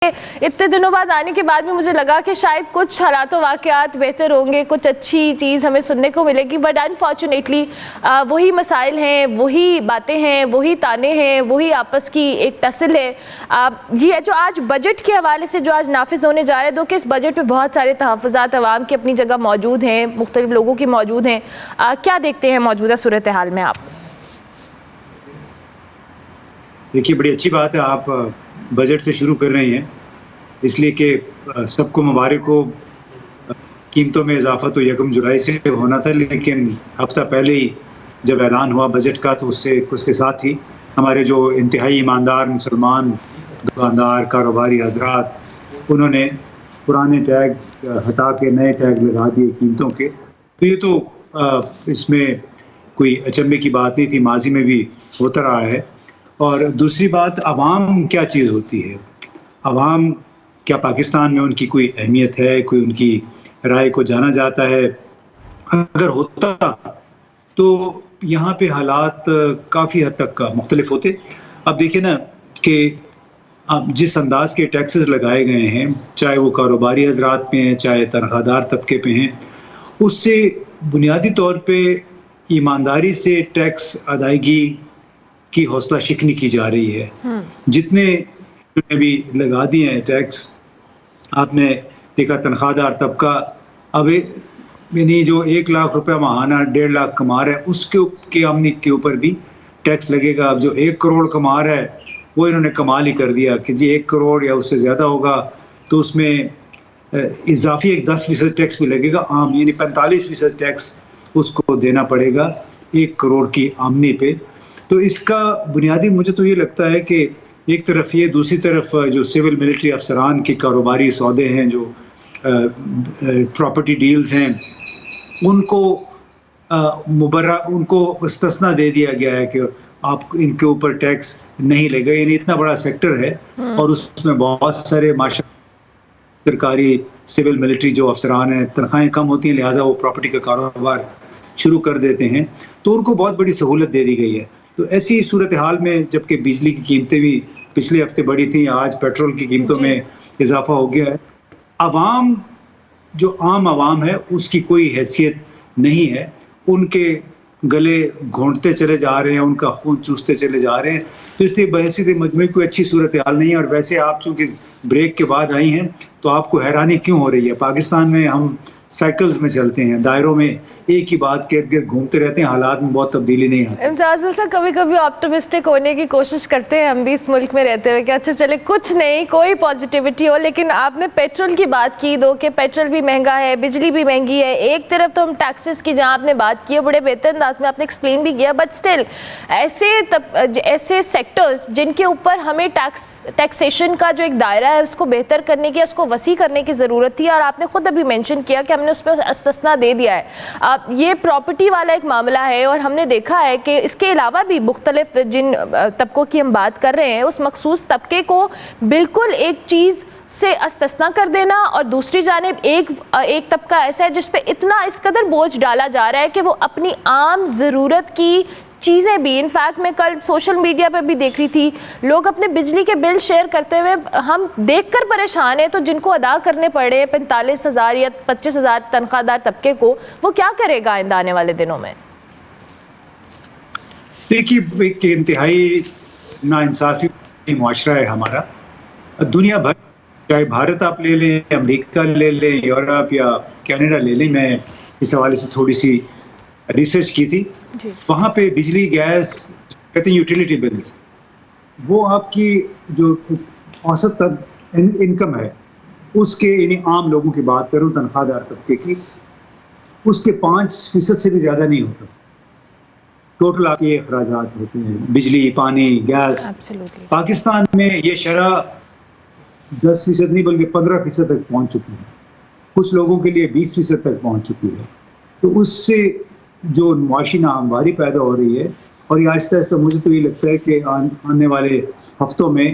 اتنے دنوں بعد آنے کے بعد بھی مجھے لگا کہ شاید کچھ حالات و واقعات بہتر ہوں گے، کچھ اچھی چیز ہمیں سننے کو ملے گی، بٹ انفارچونیٹلی وہی مسائل ہیں، وہی باتیں ہیں، وہی تانے ہیں، وہی آپس کی ایک ٹسل ہے۔ یہ جو آج بجٹ کے حوالے سے جو آج نافذ ہونے جا رہا ہے، کہ اس بجٹ میں بہت سارے تحفظات عوام کی اپنی جگہ موجود ہیں، مختلف لوگوں کی موجود ہیں، کیا دیکھتے ہیں موجودہ صورتحال میں آپ؟ دیکھیے، بڑی اچھی بات ہے آپ بجٹ سے شروع کر رہے ہیں، اس لیے کہ سب کو مبارک ہو۔ قیمتوں میں اضافہ تو 1 جولائی سے ہونا تھا، لیکن ہفتہ پہلے ہی جب اعلان ہوا بجٹ کا تو اس کے ساتھ ہی ہمارے جو انتہائی ایماندار مسلمان دکاندار کاروباری حضرات، انہوں نے پرانے ٹیگ ہٹا کے نئے ٹیگ لگا دیے قیمتوں کے۔ تو یہ تو اس میں کوئی اچنبے کی بات نہیں تھی، ماضی میں بھی ہوتا رہا ہے۔ اور دوسری بات، عوام کیا چیز ہوتی ہے؟ عوام کیا پاکستان میں ان کی کوئی اہمیت ہے؟ کوئی ان کی رائے کو جانا جاتا ہے؟ اگر ہوتا تو یہاں پہ حالات کافی حد تک مختلف ہوتے۔ اب دیکھیں نا کہ اب جس انداز کے ٹیکسز لگائے گئے ہیں، چاہے وہ کاروباری حضرات پہ ہیں، چاہے تنخواہ دار طبقے پہ ہیں، اس سے بنیادی طور پہ ایمانداری سے ٹیکس ادائیگی کی حوصلہ شکنی کی جا رہی ہے۔ جتنے بھی لگا دیے ہیں ٹیکس، آپ نے دیکھا تنخواہ دار طبقہ اب یعنی جو 1 لاکھ روپے ماہانہ 1.5 لاکھ کما رہا ہے، اس کے آمدنی کے اوپر بھی ٹیکس لگے گا۔ اب جو 1 کروڑ کما رہا ہے وہ انہوں نے کمال ہی کر دیا کہ جی 1 کروڑ یا اس سے زیادہ ہوگا تو اس میں اضافی ایک 10% ٹیکس بھی لگے گا عام، یعنی 45% ٹیکس اس کو دینا پڑے گا 1 کروڑ کی آمدنی پہ۔ تو اس کا بنیادی مجھے تو یہ لگتا ہے کہ ایک طرف یہ، دوسری طرف جو سول ملٹری افسران کے کاروباری سودے ہیں، جو پراپرٹی ڈیلز ہیں، ان کو ان کو استثنا دے دیا گیا ہے کہ آپ ان کے اوپر ٹیکس نہیں لگے۔ یعنی اتنا بڑا سیکٹر ہے اور اس میں بہت سارے سرکاری سول ملٹری جو افسران ہیں، تنخواہیں کم ہوتی ہیں، لہٰذا وہ پراپرٹی کا کاروبار شروع کر دیتے ہیں، تو ان کو بہت بڑی سہولت دے دی گئی ہے۔ تو ایسی صورتحال میں جبکہ بجلی کی قیمتیں بھی پچھلے ہفتے بڑھی تھیں، آج پیٹرول کی قیمتوں میں اضافہ ہو گیا ہے، عوام جو عام عوام ہے اس کی کوئی حیثیت نہیں ہے، ان کے گلے گھونٹتے چلے جا رہے ہیں، ان کا خون چوستے چلے جا رہے ہیں۔ تو اس لیے بحیثیت مجموعی کوئی اچھی صورتحال نہیں ہے۔ اور ویسے آپ چونکہ بریک کے بعد آئی ہیں تو آپ کو حیرانی کیوں ہو رہی ہے؟ پاکستان میں ہم سائیکلز میں چلتے ہیں، دائروں میں ایک ہی بات کے ارد گرد گھومتے رہتے ہیں، حالات میں بہت تبدیلی نہیں آتی۔ امتیاز صاحب، کبھی کبھی آپٹمسٹک ہونے کی کوشش کرتے ہیں ہم بھی اس ملک میں رہتے ہوئے کہ اچھا چلے کچھ نہیں، کوئی پازیٹیوٹی ہو، لیکن آپ نے پیٹرول کی بات کی کہ پیٹرول بھی مہنگا ہے، بجلی بھی مہنگی ہے۔ ایک طرف تو ہم ٹیکسز کی جہاں آپ نے بات کی ہے، بڑے بہتر انداز میں آپ نے ایکسپلین بھی کیا، بٹ اسٹل ایسے سیکٹرز جن کے اوپر ہمیں ٹیکسیشن کا جو ایک دائرہ ہے اس کو بہتر کرنے کی، اس کو وسیع کرنے کی ضرورت تھی، اور آپ نے خود ابھی مینشن کیا کہ ہم نے اس پہ استثنا دے دیا ہے۔ یہ پراپرٹی والا ایک معاملہ ہے، اور ہم نے دیکھا ہے کہ اس کے علاوہ بھی مختلف جن طبقوں کی ہم بات کر رہے ہیں، اس مخصوص طبقے کو بالکل ایک چیز سے استثنا کر دینا، اور دوسری جانب ایک طبقہ ایسا ہے جس پہ اتنا اس قدر بوجھ ڈالا جا رہا ہے کہ وہ اپنی عام ضرورت کی چیزیں بھی، انفیکٹ میں کل سوشل میڈیا پہ بھی دیکھ رہی تھی، لوگ اپنے بجلی کے بل شیئر کرتے ہوئے ہم دیکھ کر پریشان ہیں، تو جن کو ادا کرنے پڑے 45,000 یا 25,000 تنخواہ دار طبقے کو، وہ کیا کرے گا آئندہ آنے والے دنوں میں؟ دیکھیے، ایک انتہائی ناانصافی معاشرہ ہے ہمارا۔ دنیا بھر، چاہے بھارت آپ لے لیں، امریکہ لے لیں، یورپ یا کینیڈا لے لیں، میں اس حوالے سے تھوڑی سی ریسرچ کی تھی، وہاں پہ بجلی گیس کہتے ہیں یوٹیلیٹی بلز، وہ آپ کی جو اوسط انکم ہے اس کے، یعنی عام لوگوں کی بات کروں، تنخواہ دار طبقے کی، اس کے 5% سے بھی زیادہ نہیں ہوتا۔ ٹوٹل آپ کے اخراجات ہوتے ہیں، بجلی، پانی، گیس۔ پاکستان میں یہ شرح 10% نہیں بلکہ 15% تک پہنچ چکی ہے، کچھ لوگوں کے لیے 20% تک پہنچ چکی ہے۔ تو اس سے جو معاشی ناہمواری پیدا ہو رہی ہے، اور یہ آہستہ آہستہ مجھے تو یہ لگتا ہے کہ آنے والے ہفتوں میں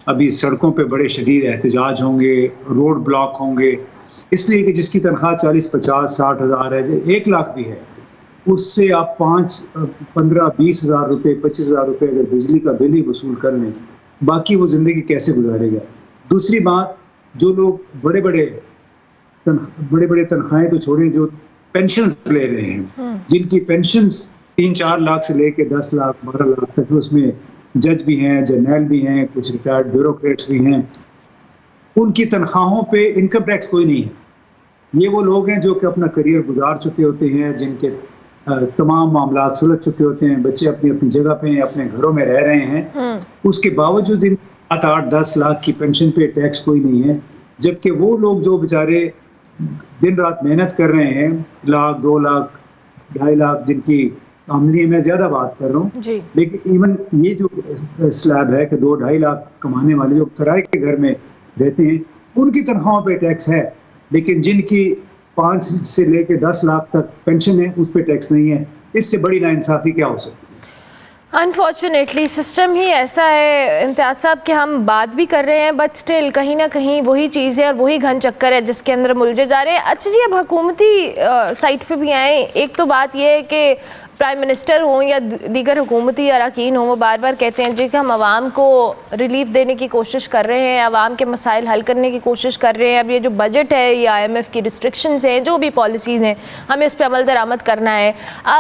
ابھی سڑکوں پہ بڑے شدید احتجاج ہوں گے، روڈ بلاک ہوں گے، اس لیے کہ جس کی تنخواہ 40، 50، 60 ہزار ہے، جو 1 لاکھ بھی ہے، اس سے آپ 5، 15، 20 ہزار روپے، 25 ہزار روپے اگر بجلی کا بل ہی وصول کر لیں، باقی وہ زندگی کیسے گزارے گا؟ دوسری بات، جو لوگ بڑے بڑے تنخواہیں تو چھوڑیں، جو پینشنز لے رہے ہیں، جن کی پینشنز 3-4 لاکھ سے لے کے 10 لاکھ 12 لاکھ تک، اس میں جج بھی ہیں، جرنیل بھی ہیں، کچھ ریٹائرڈ بیوروکریٹس بھی ہیں، ان کی تنخواہوں پہ انکم ٹیکس کوئی نہیں ہے۔ یہ وہ لوگ ہیں جو کہ اپنا کریئر گزار چکے ہوتے ہیں، جن کے تمام معاملات سلجھ چکے ہوتے ہیں، بچے اپنی اپنی جگہ پہ ہیں، اپنے گھروں میں رہ رہے ہیں، اس کے باوجود ان 7-8-10 لاکھ کی پینشن پہ ٹیکس کوئی نہیں ہے، جبکہ وہ لوگ جو بیچارے دن رات محنت کر رہے ہیں، 1 لاکھ 2 لاکھ 2.5 لاکھ جن کی آمدنی ہے، میں زیادہ بات کر رہا ہوں جی، لیکن ایون یہ جو سلیب ہے کہ 2-2.5 لاکھ کمانے والے جو کرائے کے گھر میں رہتے ہیں، ان کی تنخواہوں پہ ٹیکس ہے، لیکن جن کی 5 سے لے کے 10 لاکھ تک پینشن ہے اس پہ ٹیکس نہیں ہے۔ اس سے بڑی ناانصافی کیا ہو سکتی ہے؟ انفارچونیٹلی سسٹم ہی ایسا ہے امتیاز صاحب کہ ہم بات بھی کر رہے ہیں بٹ اسٹل کہیں نہ کہیں وہی چیز ہے اور وہی گھن چکر ہے جس کے اندر ملجھے جا رہے ہیں۔ اچھا جی، اب حکومتی سائٹ پہ بھی آئیں، ایک تو بات یہ ہے کہ پرائم منسٹر ہوں یا دیگر حکومتی اراکین ہوں، وہ بار بار کہتے ہیں جی کہ ہم عوام کو ریلیف دینے کی کوشش کر رہے ہیں، عوام کے مسائل حل کرنے کی کوشش کر رہے ہیں، اب یہ جو بجٹ ہے یا IMF کی ریسٹرکشنز ہیں، جو بھی پالیسیز ہیں، ہمیں اس پہ عمل درآمد کرنا ہے۔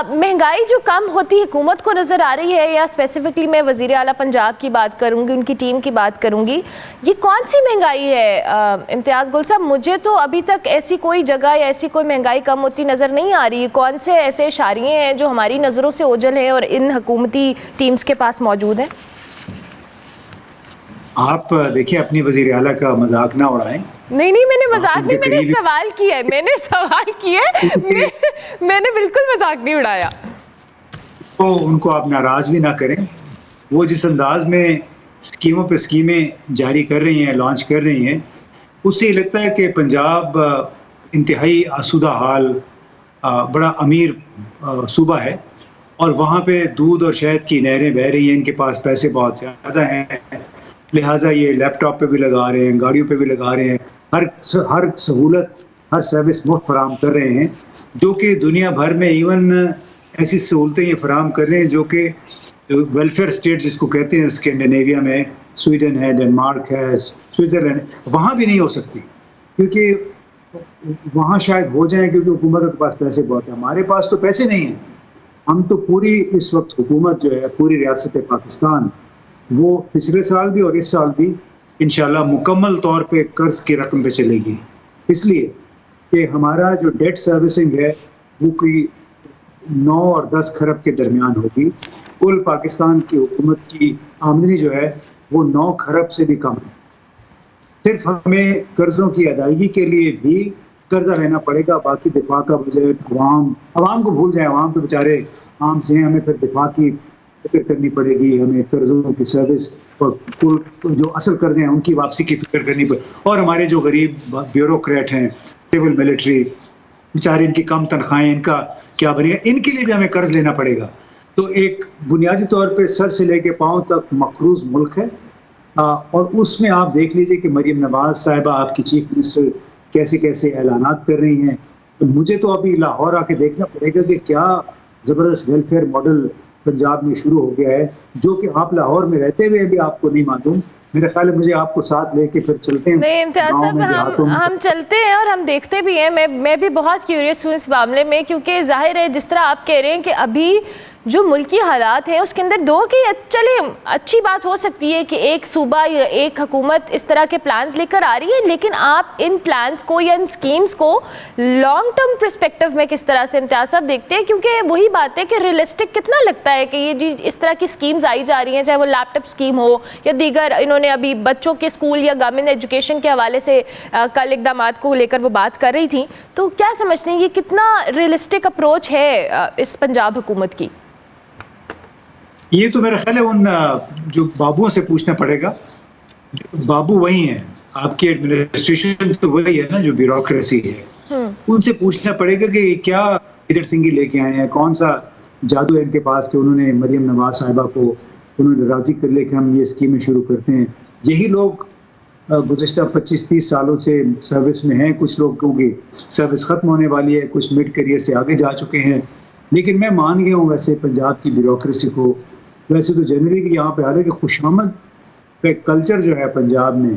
مہنگائی جو کم ہوتی حکومت کو نظر آ رہی ہے، یا اسپیسیفکلی میں وزیر اعلیٰ پنجاب کی بات کروں گی، ان کی ٹیم کی بات کروں گی، یہ کون سی مہنگائی ہے امتیاز گل صاحب؟ مجھے تو ابھی تک ایسی کوئی جگہ یا ایسی کوئی مہنگائی کم ہوتی نظر نہیں آ رہی۔ کون سے ایسے اشاریے ہیں جو ہماری نظروں سے اوجھل ہیں اور ان حکومتی ٹیمز کے پاس موجود ہیں؟ آپ دیکھیں، اپنی وزیر اعلیٰ کا مذاق نہ اڑائیں۔ نہیں، میں نے مذاق نہیں، میں نے سوال کیا ہے، میں نے بالکل مذاق نہیں اڑایا۔ تو ان کو آپ ناراض بھی نہ کریں، وہ جس انداز میں اسکیموں پہ اسکیمیں جاری کر رہی ہیں، لانچ کر رہی ہیں، اس سے یہ لگتا ہے کہ پنجاب انتہائی آسودہ حال بڑا امیر صوبہ ہے، اور وہاں پہ دودھ اور شہد کی نہریں بہہ رہی ہیں، ان کے پاس پیسے بہت زیادہ ہیں، لہٰذا یہ لیپ ٹاپ پہ بھی لگا رہے ہیں، گاڑیوں پہ بھی لگا رہے ہیں، ہر سہولت، ہر سروس مفت فراہم کر رہے ہیں، جو کہ دنیا بھر میں ایون ایسی سہولتیں یہ فراہم کر رہے ہیں جو کہ ویلفیئر اسٹیٹ جس کو کہتے ہیں اسکینڈینیویا میں، سویڈن ہے، ڈنمارک ہے، سوئٹزرلینڈ، وہاں بھی نہیں ہو سکتی، کیونکہ وہاں شاید ہو جائیں کیونکہ حکومت کے پاس پیسے بہت ہیں، ہمارے پاس تو پیسے نہیں ہیں۔ ہم تو پوری اس وقت حکومت جو ہے، پوری ریاست پاکستان، وہ پچھلے سال بھی اور اس سال بھی انشاءاللہ مکمل طور پہ قرض کی رقم پہ چلے گی، اس لیے کہ ہمارا جو ڈیٹ سروسنگ ہے وہ کوئی 9 اور 10 کھرب کے درمیان ہوگی۔ کل پاکستان کی حکومت کی آمدنی جو ہے وہ 9 کھرب سے بھی کم ہے۔ صرف ہمیں قرضوں کی ادائیگی کے لیے بھی قرضہ لینا پڑے گا، باقی دفاع کا بجٹ عوام کو بھول جائیں، عوام تو بیچارے عام سے ہیں، ہمیں پھر دفاع کی فکر کرنی پڑے گی، ہمیں قرضوں کی سروس اور جو اصل قرضے ہیں ان کی واپسی کی فکر کرنی پڑے، اور ہمارے جو غریب بیوروکریٹ ہیں، سول ملٹری، بیچارے ان کی کم تنخواہیں، ان کا کیا بنے گا، ان کے لیے بھی ہمیں قرض لینا پڑے گا۔ تو ایک بنیادی طور پہ سر سے لے کے پاؤں تک مقروض ملک ہے، اور اس میں آپ دیکھ لیجئے کہ مریم نواز صاحبہ آپ کی چیف منسٹر کیسے کیسے اعلانات کر رہی ہیں۔ مجھے تو ابھی لاہور آ کے دیکھنا پڑے گا کہ کیا زبردست ویلفیئر ماڈل پنجاب میں شروع ہو گیا ہے، جو کہ آپ لاہور میں رہتے ہوئے بھی آپ کو نہیں معلوم۔ میرا خیال ہے مجھے آپ کو ساتھ لے کے پھر چلتے ہیں۔ نہیں امتیاز صاحب، ہم چلتے ہیں اور ہم دیکھتے بھی ہیں۔ میں بھی بہت کیوریس ہوں اس معاملے میں، کیونکہ ظاہر ہے جس طرح آپ کہہ رہے ہیں کہ ابھی جو ملکی حالات ہیں اس کے اندر دو کی چلے اچھی بات ہو سکتی ہے کہ ایک صوبہ یا ایک حکومت اس طرح کے پلانز لے کر آ رہی ہے، لیکن آپ ان پلانز کو یا ان سکیمز کو لانگ ٹرم پرسپیکٹو میں کس طرح سے امتیاز صاحب دیکھتے ہیں؟ کیونکہ وہی بات ہے کہ ریئلسٹک کتنا لگتا ہے کہ یہ جی اس طرح کی سکیمز آئی جا رہی ہیں، چاہے وہ لیپ ٹاپ سکیم ہو یا دیگر، انہوں نے ابھی بچوں کے اسکول یا گورنمنٹ ایجوکیشن کے حوالے سے کل اقدامات کو لے کر وہ بات کر رہی تھیں، تو کیا سمجھتے ہیں یہ کتنا ریئلسٹک اپروچ ہے اس پنجاب حکومت کی؟ یہ تو میرا خیال ہے ان جو بابوؤں سے پوچھنا پڑے گا، بابو وہی ہیں، آپ کی ایڈمنسٹریشن تو وہی ہے نا جو بیوروکریسی ہے، ان سے پوچھنا پڑے گا کہ کیا ادھر سنگھی لے کے آئے ہیں، کون سا جادو ہے ان کے پاس کہ انہوں نے مریم نواز صاحبہ کو انہوں نے راضی کر لے کہ ہم یہ اسکیمیں شروع کرتے ہیں۔ یہی لوگ گزشتہ 25-30 سالوں سے سروس میں ہیں، کچھ لوگوں کی سروس ختم ہونے والی ہے، کچھ مڈ کیریئر سے آگے جا چکے ہیں، لیکن میں مان گیا ہوں ویسے پنجاب کی بیوروکریسی کو۔ ویسے تو جنرلی بھی یہاں پہ حالانکہ خوش آمد پہ کلچر جو ہے پنجاب میں،